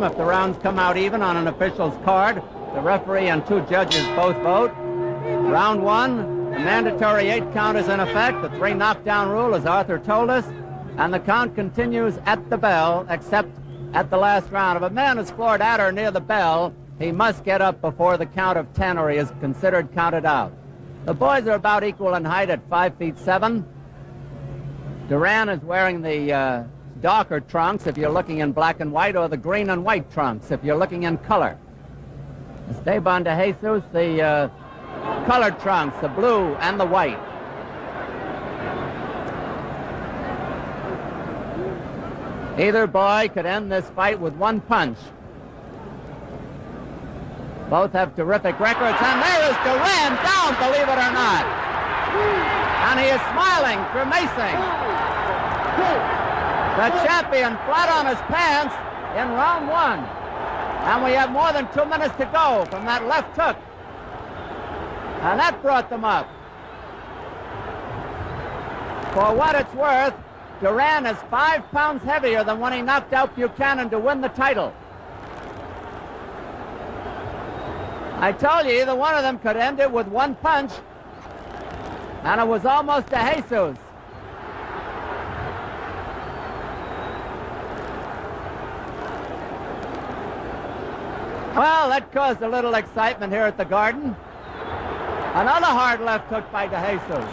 If the rounds come out even on an official's card, the referee and two judges both vote. Round one, the mandatory 8 count is in effect. The 3 knockdown rule, as Arthur told us, and the count continues at the bell, except at the last round. If a man is floored at or near the bell, he must get up before the count of 10 or he is considered counted out. The boys are about equal in height at 5'7". Duran is wearing the darker trunks if you're looking in black and white, or the green and white trunks if you're looking in color. Esteban dejesus, the colored trunks, the blue and the white. Either boy could end this fight with 1 punch. Both have terrific records, and there is Duran down, believe it or not. And he is smiling, grimacing. The champion flat on his pants in round 1. And we have more than 2 minutes to go from that left hook. And that brought them up. For what it's worth, Duran is 5 pounds heavier than when he knocked out Buchanan to win the title. I told you, either one of them could end it with 1 punch. And it was almost dejesus. Well, that caused a little excitement here at the Garden. Another hard left hook by dejesus.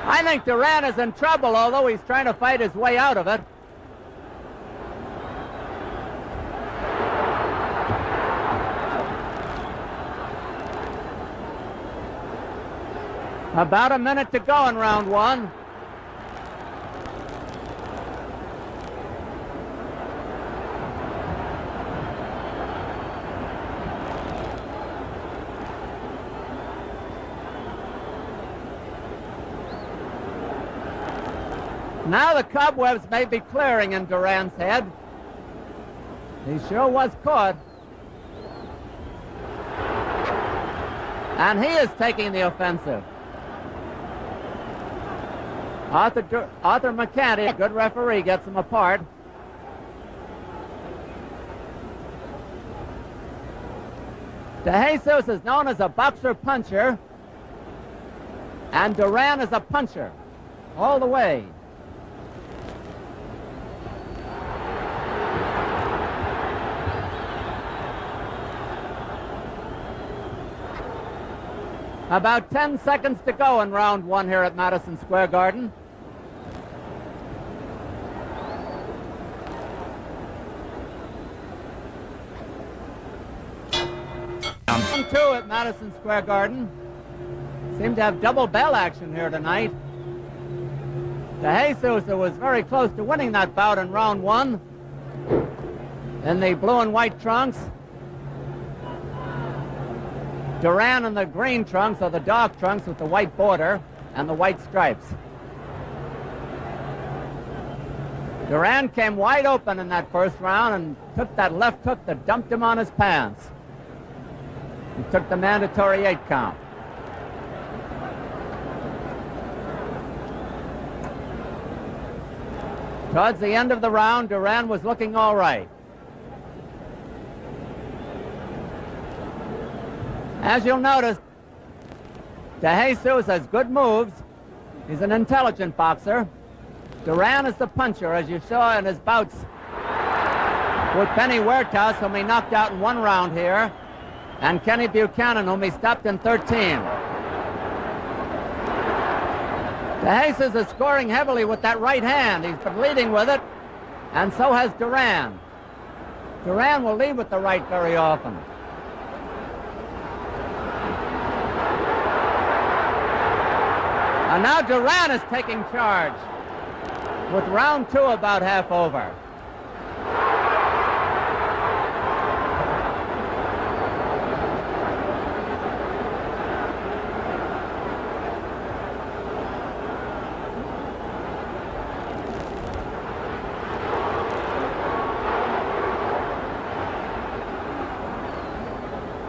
I think Duran is in trouble, although he's trying to fight his way out of it. About a minute to go in round 1. Now the cobwebs may be clearing in Duran's head. He sure was caught. And he is taking the offensive. Arthur McCanty, a good referee, gets him apart. dejesus is known as a boxer puncher, and Duran is a puncher all the way. About 10 seconds to go in round 1 here at Madison Square Garden. Round 2 at Madison Square Garden. Seem to have double bell action here tonight. dejesus, who was very close to winning that bout in round 1 in the blue and white trunks. Duran in the green trunks, or the dark trunks with the white border and the white stripes. Duran came wide open in that first round and took that left hook that dumped him on his pants. He took the mandatory 8 count. Towards the end of the round, Duran was looking all right. As you'll notice, dejesus has good moves. He's an intelligent boxer. Duran is the puncher, as you saw in his bouts with Benny Huertas, whom he knocked out in 1 round here, and Kenny Buchanan, whom he stopped in 13. dejesus is scoring heavily with that right hand. He's been leading with it, and so has Duran. Duran will lead with the right very often. And now Duran is taking charge with round 2 about half over.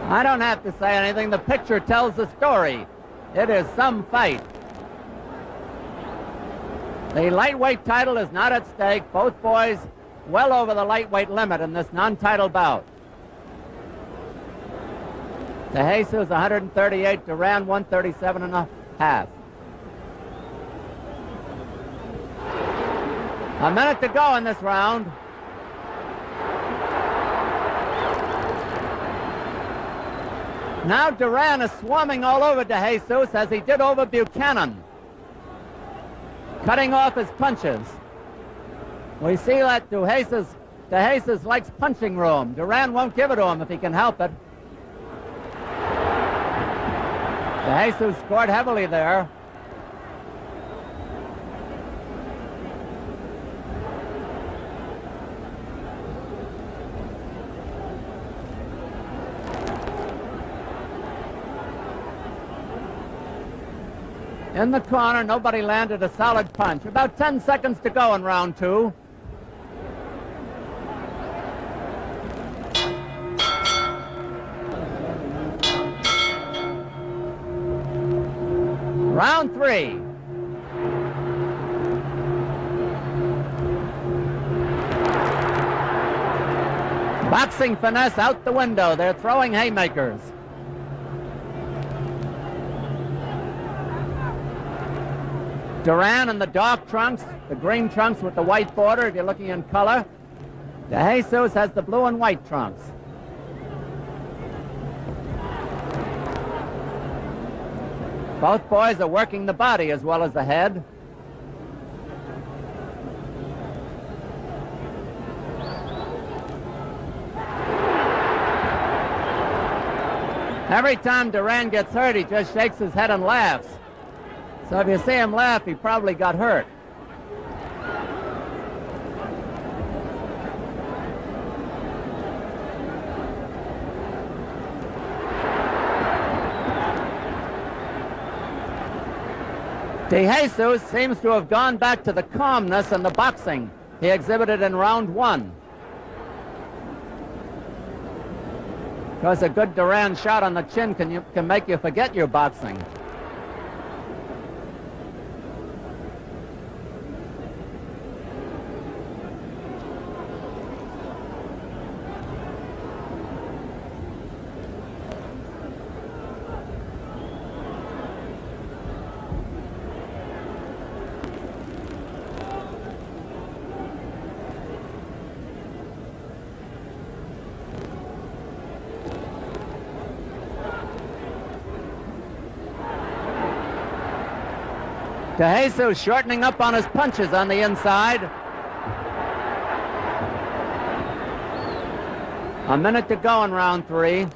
I don't have to say anything. The picture tells the story. It is some fight. The lightweight title is not at stake. Both boys well over the lightweight limit in this non-title bout. DeJesus 138, Duran 137 and a half. A minute to go in this round. Now Duran is swarming all over DeJesus as he did over Buchanan, cutting off his punches. We see that DeJesus likes punching room. Duran won't give it to him if he can help it. DeJesus scored heavily there. In the corner, nobody landed a solid punch. About 10 seconds to go in round two. Round three. Boxing finesse out the window. They're throwing haymakers. Duran in the dark trunks, the green trunks with the white border if you're looking in color. DeJesus has the blue and white trunks. Both boys are working the body as well as the head. Every time Duran gets hurt, he just shakes his head and laughs. So if you see him laugh, he probably got hurt. DeJesus seems to have gone back to the calmness and the boxing he exhibited in round one. Because a good Duran shot on the chin can make you forget your boxing. DeJesus shortening up on his punches on the inside. A minute to go in round three.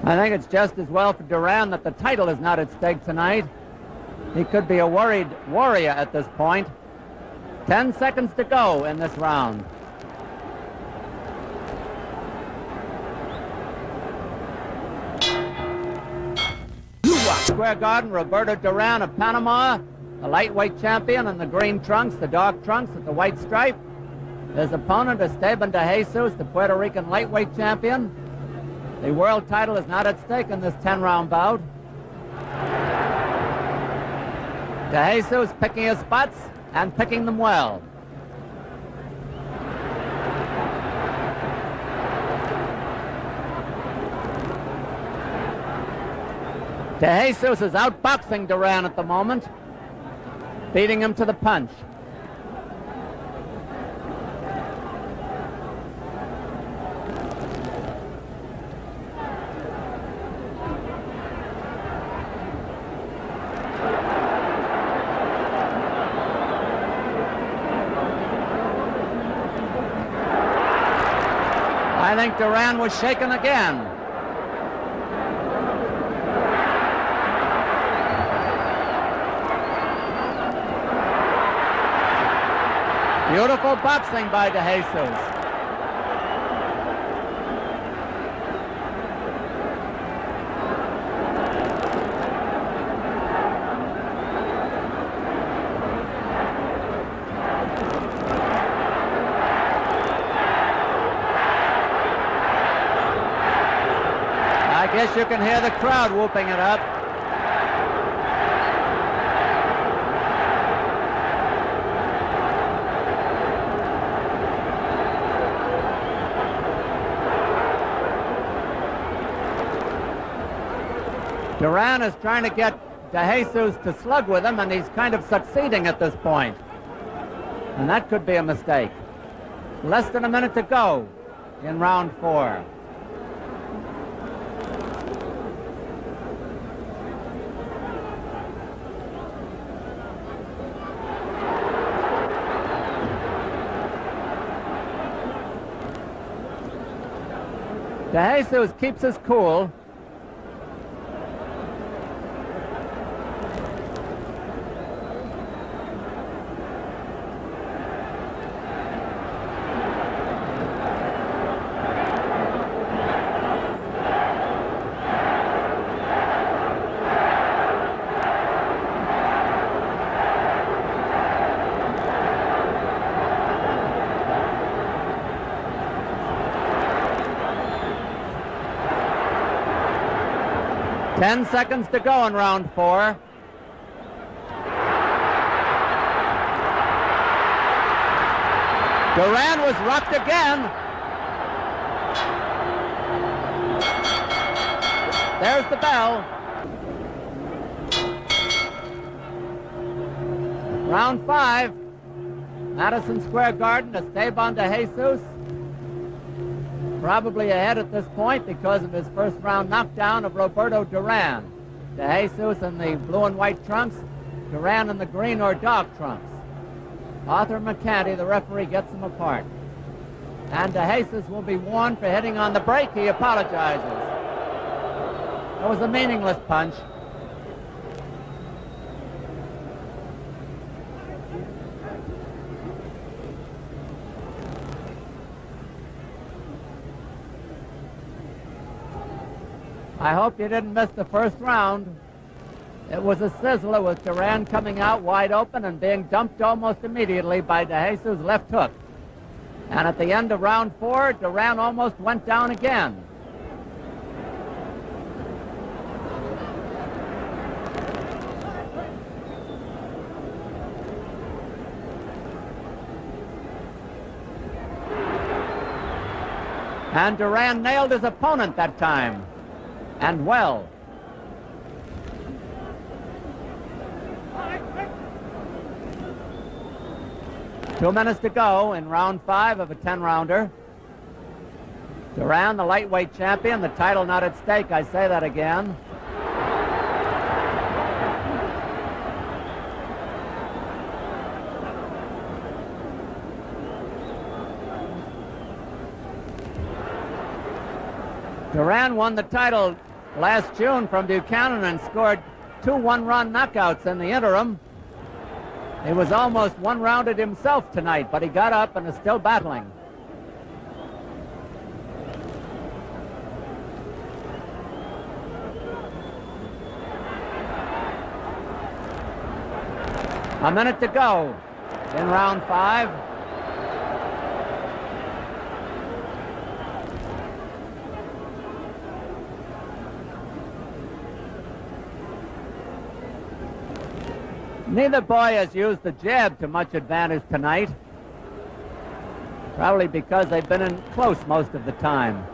I think it's just as well for Duran that the title is not at stake tonight. He could be a worried warrior at this point. 10 seconds to go in this round. Square Garden, Roberto Duran of Panama, the lightweight champion in the green trunks, the dark trunks with the white stripe. His opponent is Esteban DeJesus, the Puerto Rican lightweight champion. The world title is not at stake in this 10-round bout. DeJesus picking his spots and picking them well. DeJesus is outboxing Duran at the moment, beating him to the punch. I think Duran was shaken again. Beautiful boxing by DeJesus. I guess you can hear the crowd whooping it up. Duran is trying to get DeJesus to slug with him, and he's kind of succeeding at this point. And that could be a mistake. Less than a minute to go in round 4. DeJesus keeps his cool. Ten seconds to go in round 4. Duran was rocked again. There's the bell. Round 5. Madison Square Garden, Esteban DeJesus. Probably ahead at this point because of his first round knockdown of Roberto Duran. DeJesus in the blue and white trunks, Duran in the green or dark trunks. Arthur McCanty, the referee, gets them apart. And DeJesus will be warned for hitting on the break. He apologizes. It was a meaningless punch. I hope you didn't miss the first round. It was a sizzler with Duran coming out wide open and being dumped almost immediately by DeJesus' left hook. And at the end of round 4, Duran almost went down again. And Duran nailed his opponent that time. And well. Two minutes to go in round 5 of a 10-rounder. Duran, the lightweight champion, the title not at stake, I say that again. Duran won the title last June from Buchanan and scored 2 one-run knockouts in the interim. He was almost one-rounded himself tonight, but he got up and is still battling. A minute to go in round 5. Neither boy has used the jab to much advantage tonight. Probably because they've been in close most of the time.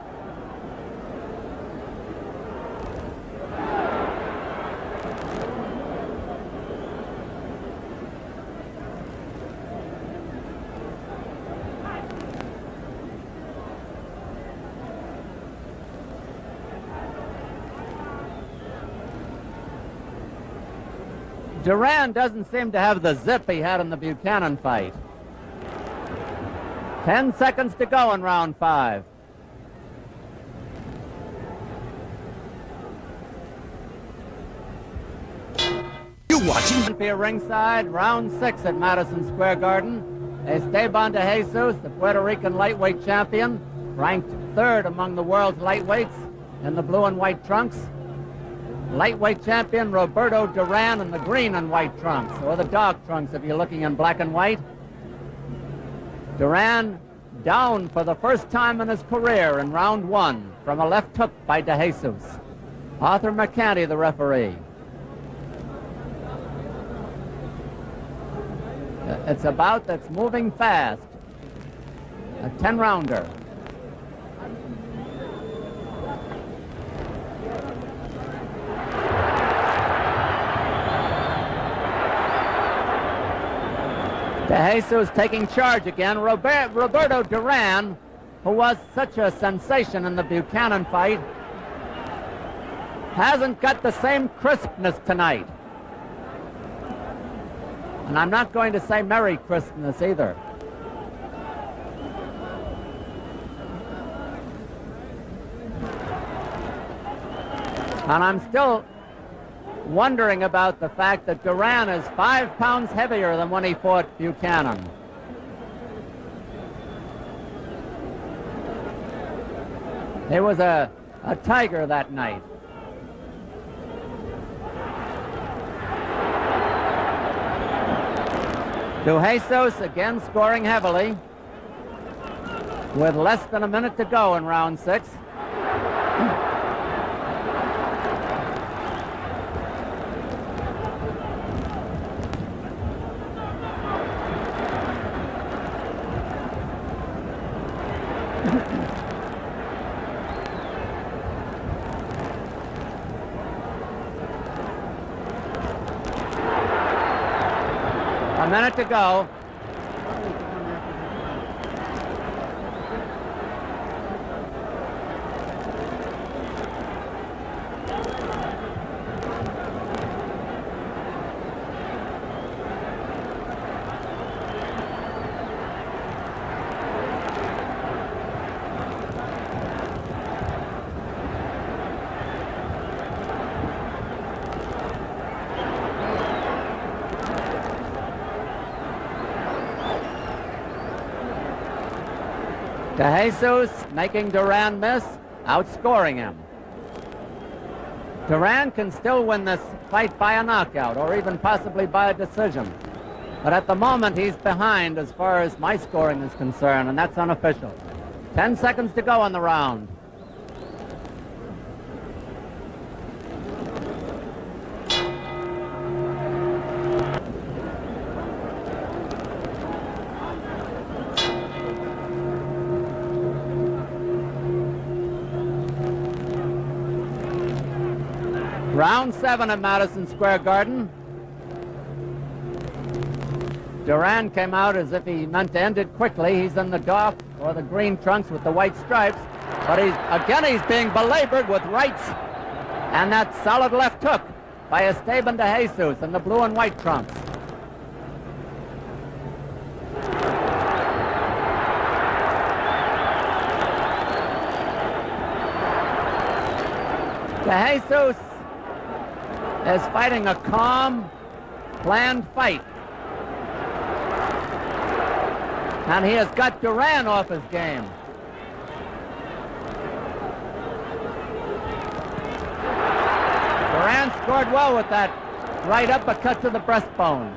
Duran doesn't seem to have the zip he had in the Buchanan fight. 10 seconds to go in round 5. Via ringside, round 6 at Madison Square Garden. Esteban dejesus, the Puerto Rican lightweight champion, ranked 3rd among the world's lightweights in the blue and white trunks. Lightweight champion Roberto Duran in the green and white trunks, or the dark trunks if you're looking in black and white. Duran down for the first time in his career in round 1 from a left hook by dejesus. Arthur McCanty, the referee. It's a bout that's moving fast. A 10-rounder. dejesus taking charge again. Roberto Duran, who was such a sensation in the Buchanan fight, hasn't got the same crispness tonight. And I'm not going to say Merry Christmas either. And I'm still wondering about the fact that Duran is 5 pounds heavier than when he fought Buchanan. He was a tiger that night. dejesus again scoring heavily with less than a minute to go in round 6. A minute to go. dejesus making Duran miss, outscoring him. Duran can still win this fight by a knockout or even possibly by a decision. But at the moment, he's behind as far as my scoring is concerned, and that's unofficial. 10 seconds to go on the round. Round 7 at Madison Square Garden. Duran came out as if he meant to end it quickly. He's in the dark or the green trunks with the white stripes. But he's being belabored with rights and that solid left hook by Esteban dejesus in the blue and white trunks. dejesus is fighting a calm, planned fight. And he has got Duran off his game. Duran scored well with that right uppercut to the breastbone.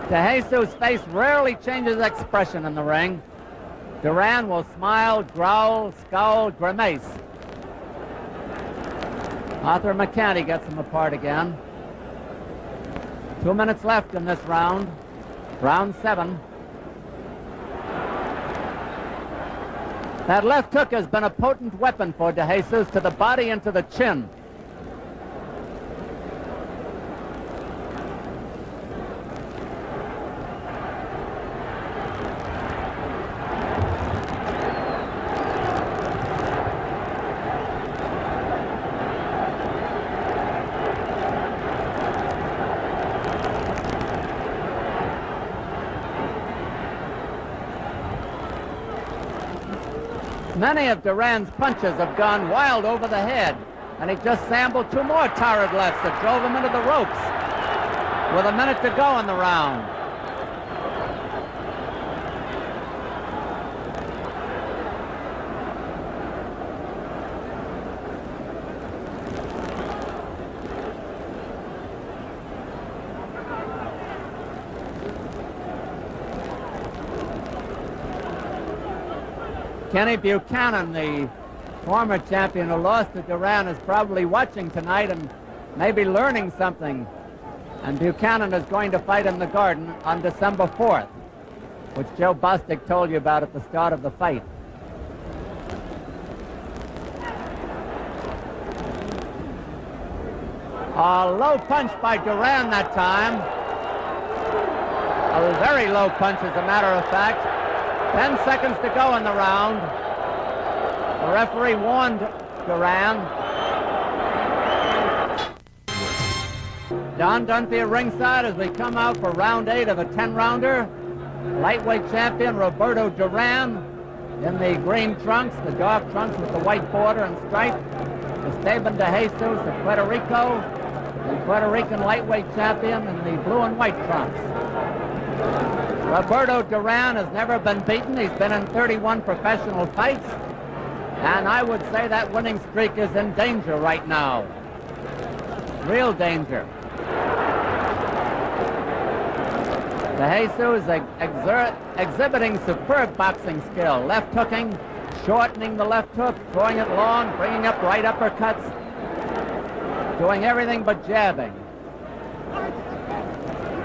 dejesus' face rarely changes expression in the ring. Duran will smile, growl, scowl, grimace. Arthur McCanty gets him apart again. 2 minutes left in this round. Round 7. That left hook has been a potent weapon for dejesus to the body and to the chin. Many of Duran's punches have gone wild over the head, and he just sampled two more torrid lefts that drove him into the ropes with a minute to go in the round. Kenny Buchanan, the former champion who lost to Duran, is probably watching tonight and maybe learning something. And Buchanan is going to fight in the Garden on December 4th, which Joe Bostic told you about at the start of the fight. A low punch by Duran that time. A very low punch, as a matter of fact. 10 seconds to go in the round. The referee warned Duran. Don Dunphy at ringside as we come out for round 8 of a 10-rounder. Lightweight champion Roberto Duran in the green trunks, the dark trunks with the white border and stripe. Esteban dejesus of Puerto Rico, the Puerto Rican lightweight champion in the blue and white trunks. Roberto Duran has never been beaten. He's been in 31 professional fights, and I would say that winning streak is in danger right now. Real danger. dejesus exhibiting superb boxing skill, left hooking, shortening the left hook, throwing it long, bringing up right uppercuts, doing everything but jabbing.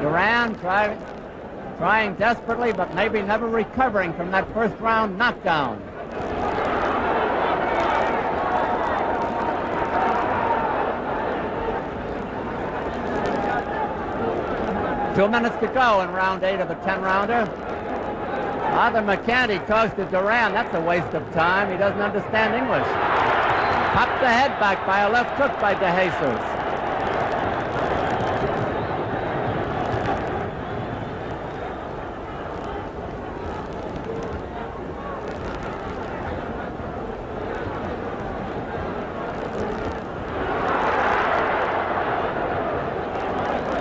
Duran trying desperately, but maybe never recovering from that first round knockdown. Two minutes to go in round 8 of a 10-rounder. Arthur McCanty talks to Duran. That's a waste of time. He doesn't understand English. Popped the head back by a left hook by dejesus.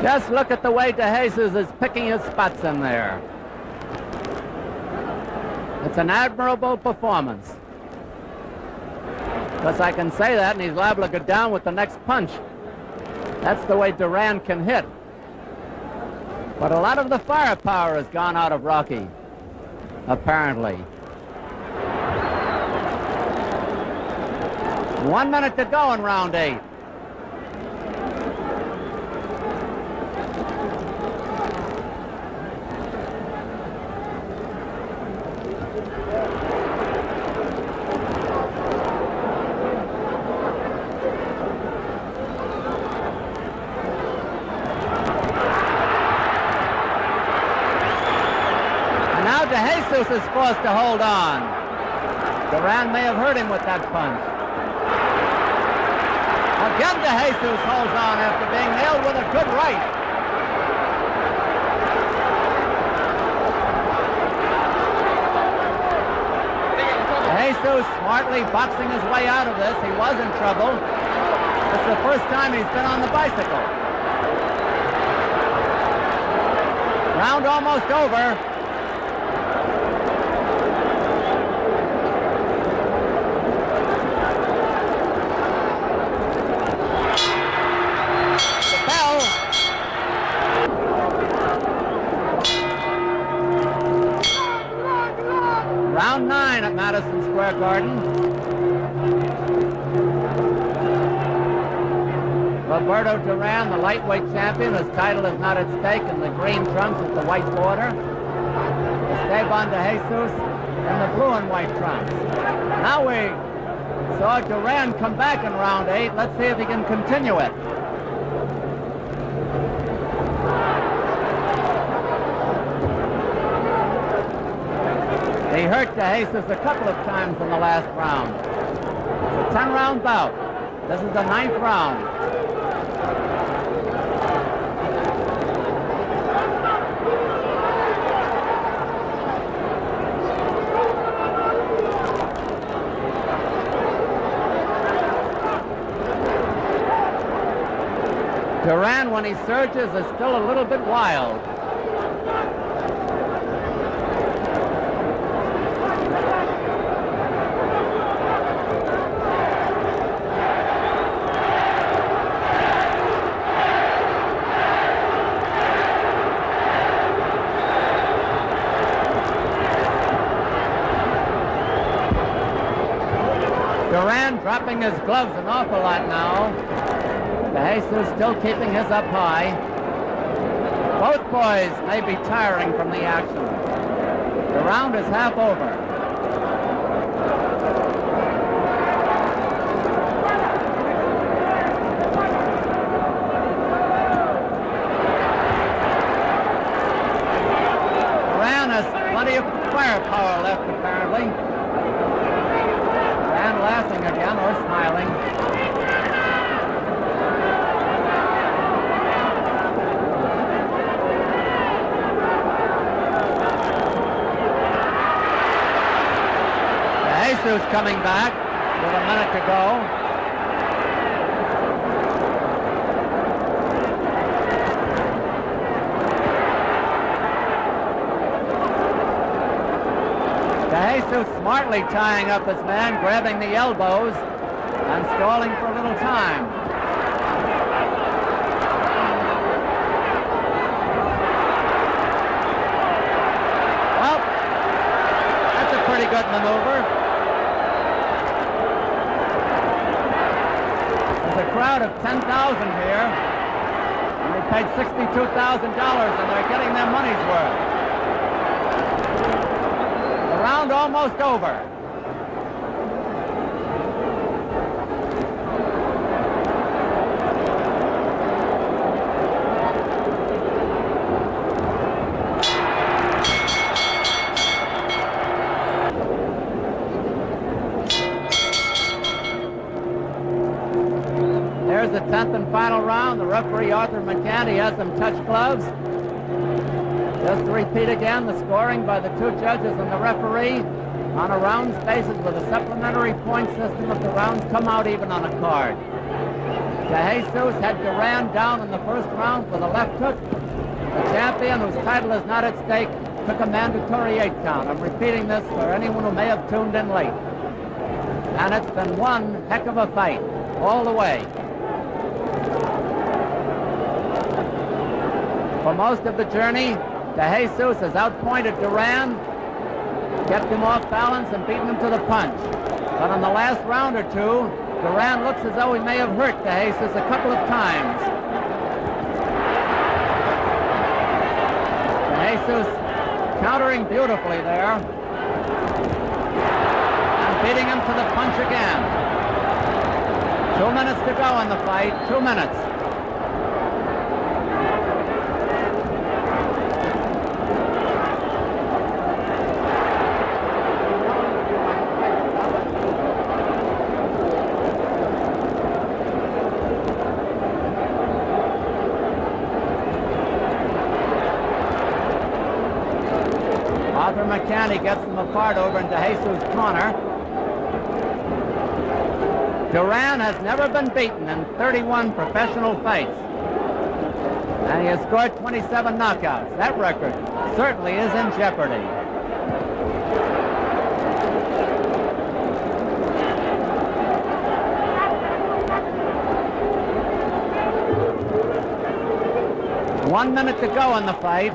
Just look at the way dejesus is picking his spots in there. It's an admirable performance. Because I can say that, and he's liable to go down with the next punch. That's the way Duran can hit. But a lot of the firepower has gone out of Rocky, apparently. 1 minute to go in round 8. dejesus is forced to hold on. Duran may have hurt him with that punch. Again, dejesus holds on after being nailed with a good right. dejesus smartly boxing his way out of this. He was in trouble. It's the first time he's been on the bicycle. Round almost over. Round 9 at Madison Square Garden. Roberto Duran, the lightweight champion, his title is not at stake in the green trunks with the white border. Esteban dejesus in the blue and white trunks. Now we saw Duran come back in round 8. Let's see if he can continue it. He hurt dejesus a couple of times in the last round. It's a 10-round bout. This is the 9th round. Duran, when he surges, is still a little bit wild. Duran dropping his gloves an awful lot now. DeJesus still keeping his up high. Both boys may be tiring from the action. The round is half over. Duran has plenty of firepower left, apparently. Duran laughing again or smiling. DeJesus coming back with a minute to go. DeJesus smartly tying up his man, grabbing the elbows and stalling for a little time. Well, that's a pretty good maneuver. There's a crowd of 10,000 here, and they paid $62,000, and they're getting their money's worth. The round almost over. There's the 10th and final round. The referee, Arthur McCanty, has them touch gloves. Just to repeat again, the scoring by the two judges and the referee on a rounds basis with a supplementary point system if the rounds come out even on a card. DeJesus had Duran down in the first round with a left hook. The champion, whose title is not at stake, took a mandatory 8 count. I'm repeating this for anyone who may have tuned in late. And it's been one heck of a fight all the way. For most of the journey, DeJesus has outpointed Duran, kept him off balance and beaten him to the punch. But in the last round or two, Duran looks as though he may have hurt DeJesus a couple of times. DeJesus countering beautifully there and beating him to the punch again. 2 minutes to go in the fight, 2 minutes. Arthur McCanty gets them apart over in DeJesus' corner. Duran has never been beaten in 31 professional fights. And he has scored 27 knockouts. That record certainly is in jeopardy. One minute to go in the fight.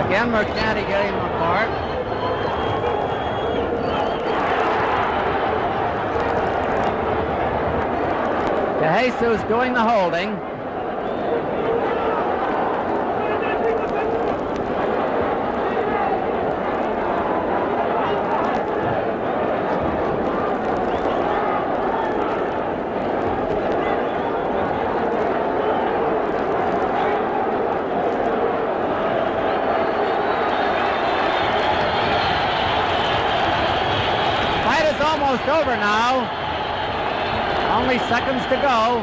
Again, McCanty getting them apart. DeJesus doing the holding. Almost over now. Only seconds to go.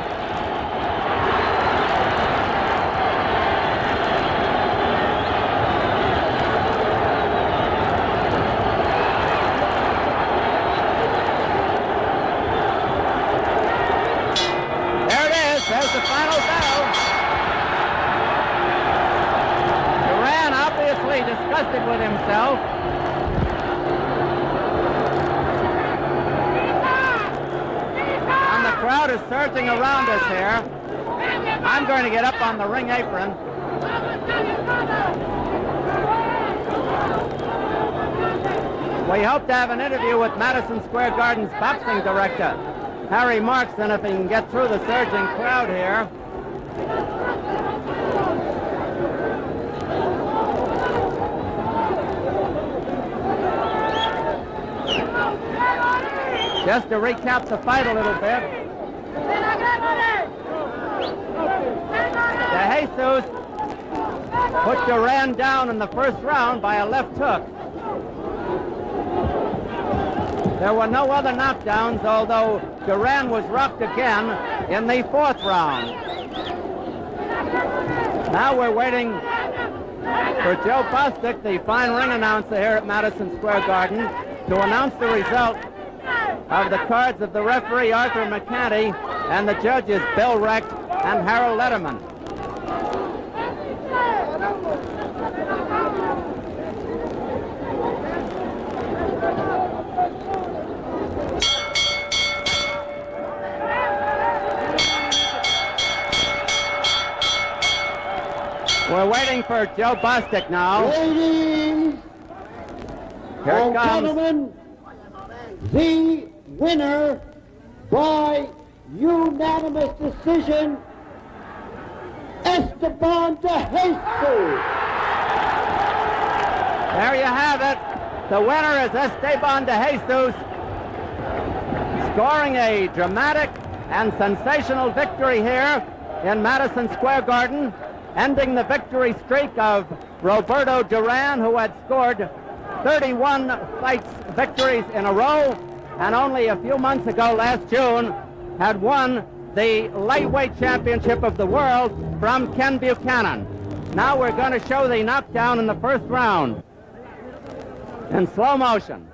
disgusted with himself. And the crowd is surging around us here. I'm going to get up on the ring apron. We hope to have an interview with Madison Square Garden's boxing director, Harry Markson, if he can get through the surging crowd here. Just to recap the fight a little bit. DeJesus put Duran down in the first round by a left hook. There were no other knockdowns, although Duran was rocked again in the fourth round. Now we're waiting for Joe Bostic, the fine ring announcer here at Madison Square Garden, to announce the result of the cards of the referee Arthur McCanty and the judges Bill Recht and Harold Letterman. We're waiting for Joe Bostic now. Ladies and gentlemen, the winner by unanimous decision, Esteban DeJesus. There you have it. The winner is Esteban DeJesus, scoring a dramatic and sensational victory here in Madison Square Garden, ending the victory streak of Roberto Duran, who had scored 31 victories in a row, and only a few months ago, last June, had won the lightweight championship of the world from Ken Buchanan. Now we're going to show the knockdown in the first round in slow motion.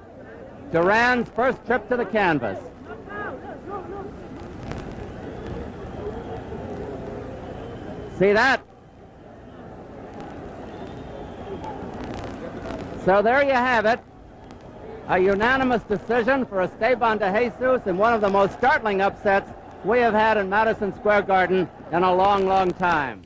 Duran's first trip to the canvas. See that? So there you have it. A unanimous decision for Esteban DeJesus in one of the most startling upsets we have had in Madison Square Garden in a long, long time.